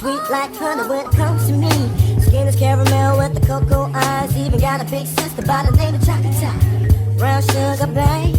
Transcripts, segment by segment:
sweet like honey when it comes to me. Skin is caramel with the cocoa eyes. Even got a big sister by the name of Chocolate Top. Brown sugar, babe.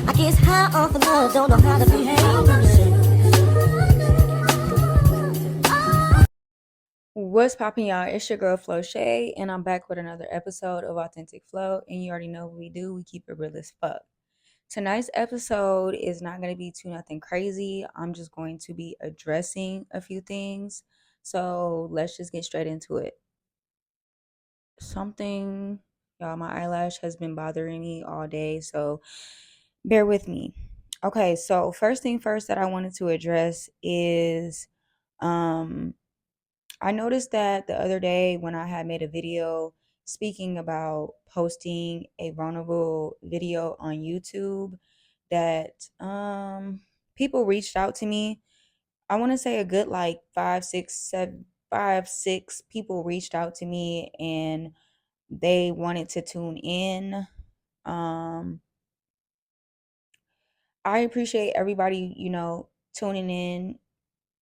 I guess high off of love, don't know how to behave. What's poppin', y'all? It's your girl Flo'Shay, and I'm back with another episode of Authentic Flow. And you already know what we do. We keep it real as fuck. Tonight's episode is not going to be too nothing crazy. I'm just going to be addressing a few things. So let's just get straight into it. Y'all, my eyelash has been bothering me all day, so bear with me. Okay, so first thing first that I wanted to address is I noticed that the other day when I had made a video speaking about posting a vulnerable video on YouTube that people reached out to me. I want to say a good like 5, 6 people reached out to me and they wanted to tune in. Um I appreciate everybody, tuning in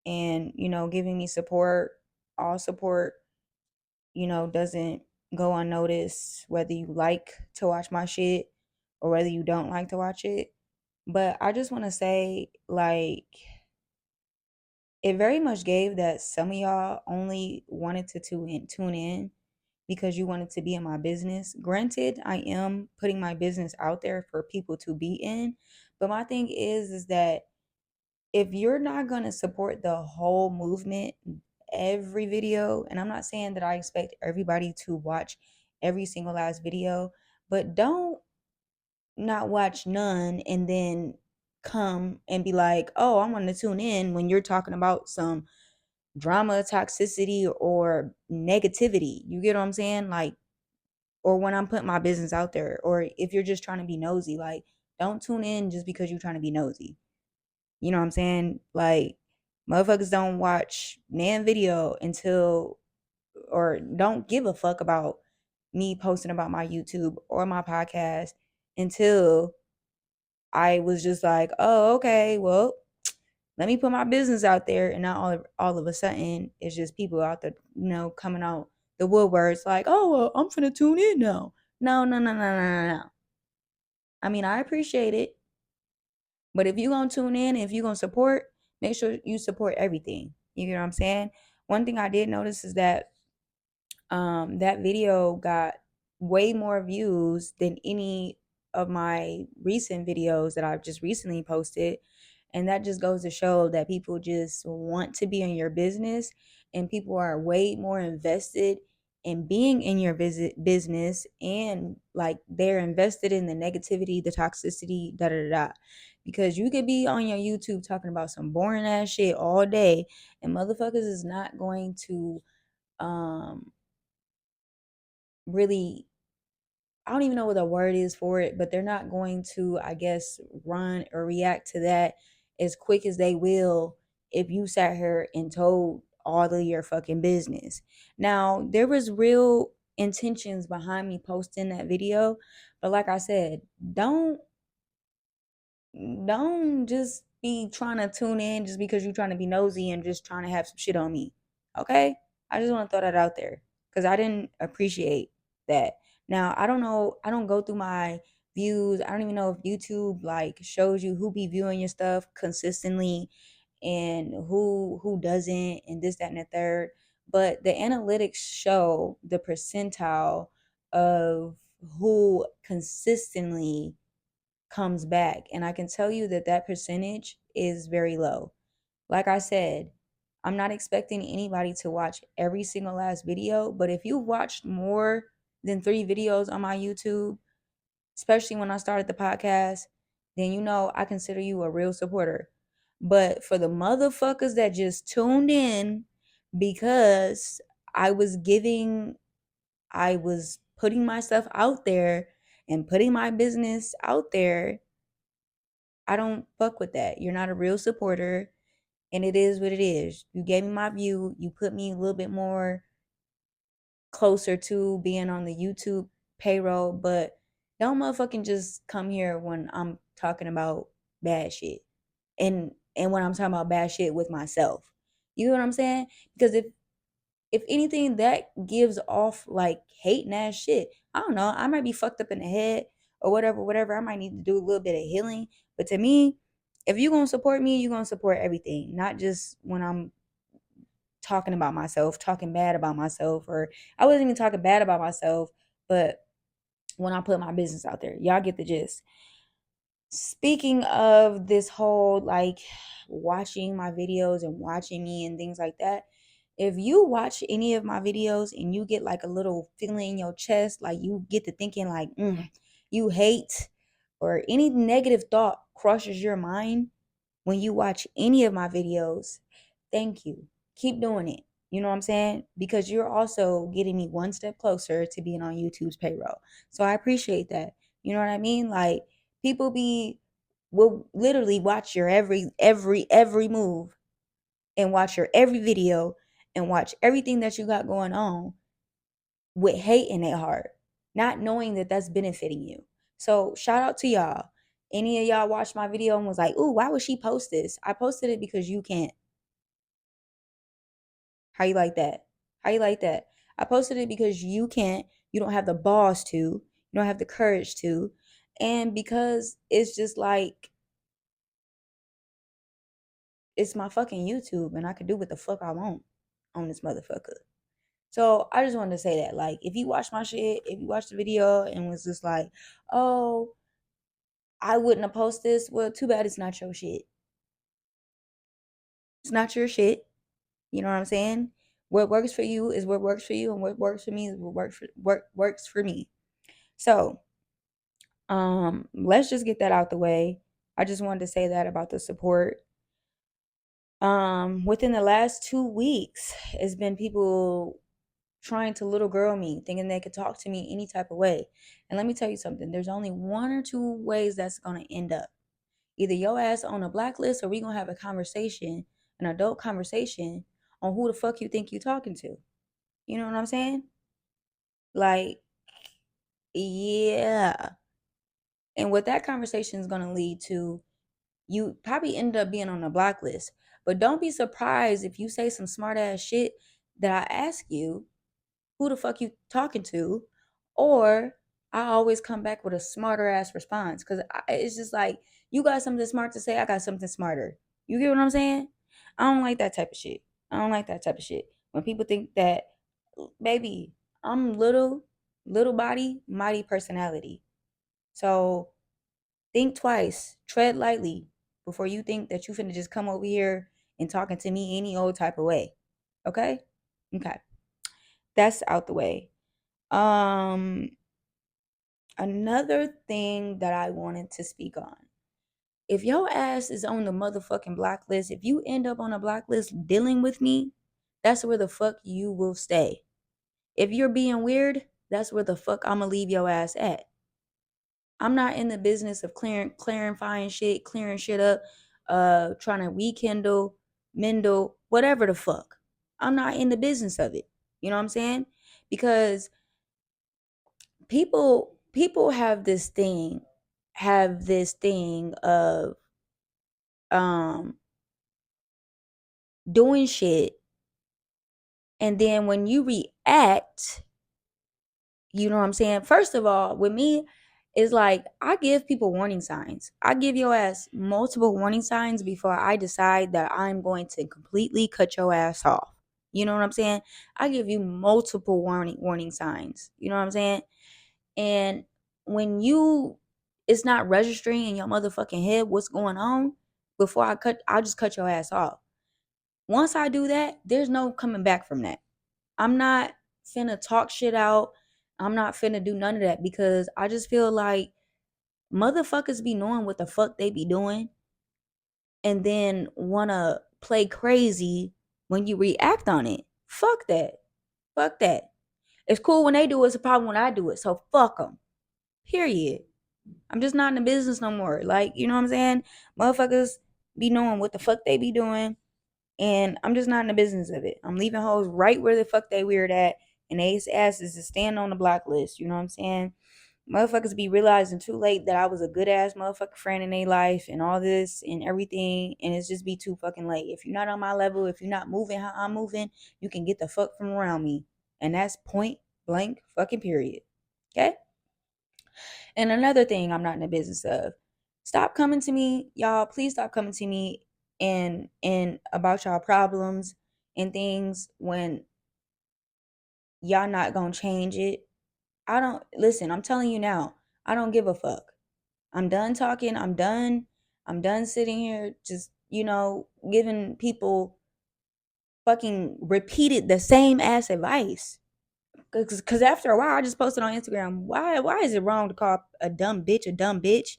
and, giving me support. All support doesn't go unnoticed, whether you like to watch my shit or whether you don't like to watch it. But I just want to say, like, it very much gave that some of y'all only wanted to tune in because you wanted to be in my business. Granted, I am putting my business out there for people to be in. But my thing is that if you're not going to support the whole movement, every video, and I'm not saying that I expect everybody to watch every single last video, but don't not watch none and then come and be like, oh, I want to tune in when you're talking about some drama, toxicity, or negativity. You get what I'm saying? Like, or when I'm putting my business out there, or if you're just trying to be nosy, like, don't tune in just because you're trying to be nosy. You know what I'm saying? Like, motherfuckers don't watch nan video until, or don't give a fuck about me posting about my YouTube or my podcast until I was just like, oh, okay, well, let me put my business out there. And now all of a sudden, it's just people out there, coming out the woodworks like, oh, well, I'm finna tune in now. No, no, no, no, no, no, no. I mean, I appreciate it. But if you're going to tune in and if you're going to support, make sure you support everything. You get what I'm saying? One thing I did notice is that that video got way more views than any of my recent videos that I've just recently posted. And that just goes to show that people just want to be in your business and people are way more invested in being in your business, and like they're invested in the negativity, the toxicity, da da da. Because you could be on your YouTube talking about some boring ass shit all day and motherfuckers is not going to um really, I don't even know what the word is for it, but they're not going to, I guess, run or react to that as quick as they will if you sat here and told all of your fucking business. Now, there was real intentions behind me posting that video, but like I said, don't just be trying to tune in just because you're trying to be nosy and just trying to have some shit on me. Okay? I just want to throw that out there because I didn't appreciate that. Now, I don't know. I don't go through my views. I don't even know if YouTube like shows you who be viewing your stuff consistently and who doesn't and this, that, and the third. But the analytics show the percentile of who consistently comes back. And I can tell you that that percentage is very low. Like I said, I'm not expecting anybody to watch every single last video, but if you've watched more than 3 videos on my YouTube, especially when I started the podcast, then I consider you a real supporter. But for the motherfuckers that just tuned in because I was giving, I was putting myself out there and putting my business out there, I don't fuck with that. You're not a real supporter, and it is what it is. You gave me my view. You put me a little bit more closer to being on the YouTube payroll, but don't motherfucking just come here when I'm talking about bad shit. And when I'm talking about bad shit with myself. You know what I'm saying? Because if anything, that gives off like hating ass shit. I don't know. I might be fucked up in the head or whatever. I might need to do a little bit of healing. But to me, if you're gonna support me, you're gonna support everything, not just when I'm talking about myself, talking bad about myself, or I wasn't even talking bad about myself, but when I put my business out there. Y'all get the gist. Speaking of this whole like watching my videos and watching me and things like that, if you watch any of my videos and you get like a little feeling in your chest, like you get to thinking like you hate, or any negative thought crosses your mind when you watch any of my videos, thank you. Keep doing it. You know what I'm saying? Because you're also getting me one step closer to being on YouTube's payroll. So I appreciate that. You know what I mean? Like people will literally watch your every move, and watch your every video, and watch everything that you got going on with hate in their heart, not knowing that that's benefiting you. So shout out to y'all. Any of y'all watched my video and was like, "Ooh, why would she post this?" I posted it because you can't. How you like that? How you like that? I posted it because you can't. You don't have the balls to. You don't have the courage to. And because it's just like, it's my fucking YouTube and I can do what the fuck I want on this motherfucker. So I just wanted to say that. Like, if you watch my shit, if you watched the video and was just like, "Oh, I wouldn't have posted this," well, too bad it's not your shit. It's not your shit. You know what I'm saying? What works for you is what works for you, and what works for me is what works for me. So, let's just get that out the way. I just wanted to say that about the support. Within the last 2 weeks, it's been people trying to little girl me, thinking they could talk to me any type of way. And let me tell you something, there's only one or two ways that's gonna end up. Either your ass on a blacklist, or we gonna have a conversation, an adult conversation, on who the fuck you think you talking to. You know what I'm saying? Like, yeah. And what that conversation is gonna lead to, you probably end up being on a blacklist. But don't be surprised if you say some smart ass shit that I ask you who the fuck you talking to, or I always come back with a smarter ass response, because it's just like, you got something smart to say, I got something smarter. You get what I'm saying? I don't like that type of shit. I don't like that type of shit when people think that, baby, I'm little body, mighty personality. So think twice, tread lightly, before you think that you finna just come over here and talking to me any old type of way. Okay? Okay. That's out the way. Um, Another thing that I wanted to speak on. If your ass is on the motherfucking blacklist, if you end up on a blacklist dealing with me, that's where the fuck you will stay. If you're being weird, that's where the fuck I'ma leave your ass at. I'm not in the business of clarifying shit, clearing shit up, trying to rekindle, mendel, whatever the fuck. I'm not in the business of it. You know what I'm saying? Because people have this thing of um doing shit, and then when you react, you know what I'm saying? First of all, with me, it's like I give people warning signs. I give your ass multiple warning signs before I decide that I'm going to completely cut your ass off. You know what I'm saying? I give you multiple warning signs. You know what I'm saying? And when you it's not registering in your motherfucking head what's going on, before I'll just cut your ass off. Once I do that, there's no coming back from that. I'm not finna talk shit out. I'm not finna do none of that, because I just feel like motherfuckers be knowing what the fuck they be doing, and then wanna play crazy when you react on it. Fuck that. Fuck that. It's cool when they do it, it's a problem when I do it. So fuck them. Period. I'm just not in the business no more. Like, you know what I'm saying? Motherfuckers be knowing what the fuck they be doing, and I'm just not in the business of it. I'm leaving hoes right where the fuck they weird at, and they asses to stand on the block list. You know what I'm saying? Motherfuckers be realizing too late that I was a good ass motherfucking friend in their life and all this and everything, and it's just be too fucking late. If you're not on my level, if you're not moving how I'm moving, you can get the fuck from around me. And that's point blank fucking period. Okay? And another thing I'm not in the business of. Stop coming to me, y'all. Please stop coming to me and about y'all problems and things when y'all not gonna change it. I don't listen, I'm telling you now, I don't give a fuck. I'm done talking. I'm done. I'm done sitting here just, giving people fucking repeated the same ass advice. Cause after a while, I just posted on Instagram. Why is it wrong to call a dumb bitch a dumb bitch?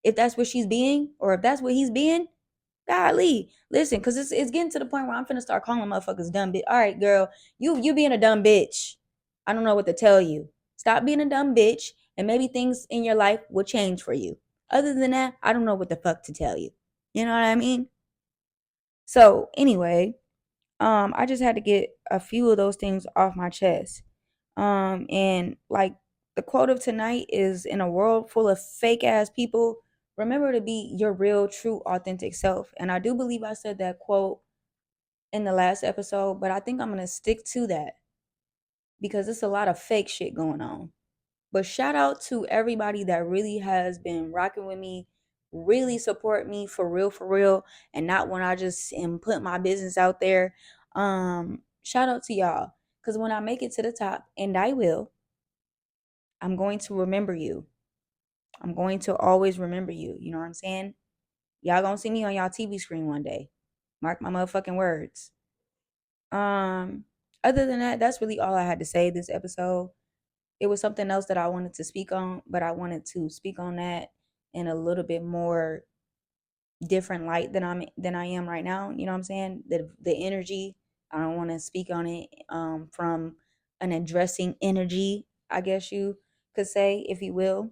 If that's what she's being, or if that's what he's being, golly, listen, cause it's getting to the point where I'm finna start calling motherfuckers dumb bitch. All right, girl, you being a dumb bitch. I don't know what to tell you. Stop being a dumb bitch, and maybe things in your life will change for you. Other than that, I don't know what the fuck to tell you. You know what I mean? So anyway, I just had to get a few of those things off my chest. And like the quote of tonight is, in a world full of fake ass people, remember to be your real, true, authentic self. And I do believe I said that quote in the last episode, but I think I'm going to stick to that because it's a lot of fake shit going on. But shout out to everybody that really has been rocking with me, really support me for real, and not when I just am putting my business out there. Shout out to y'all. Cause when I make it to the top, and I will, I'm going to remember you. I'm going to always remember you. You know what I'm saying? Y'all gonna see me on y'all TV screen one day. Mark my motherfucking words. Um, Other than that, that's really all I had to say this episode. It was something else that I wanted to speak on, but I wanted to speak on that in a little bit more different light than I am right now. You know what I'm saying? The energy. I don't want to speak on it from an addressing energy, I guess you could say, if you will.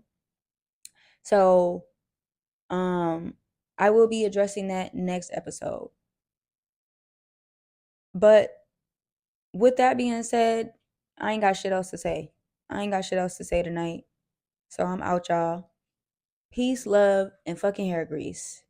So I will be addressing that next episode. But with that being said, I ain't got shit else to say. I ain't got shit else to say tonight. So I'm out, y'all. Peace, love, and fucking hair grease.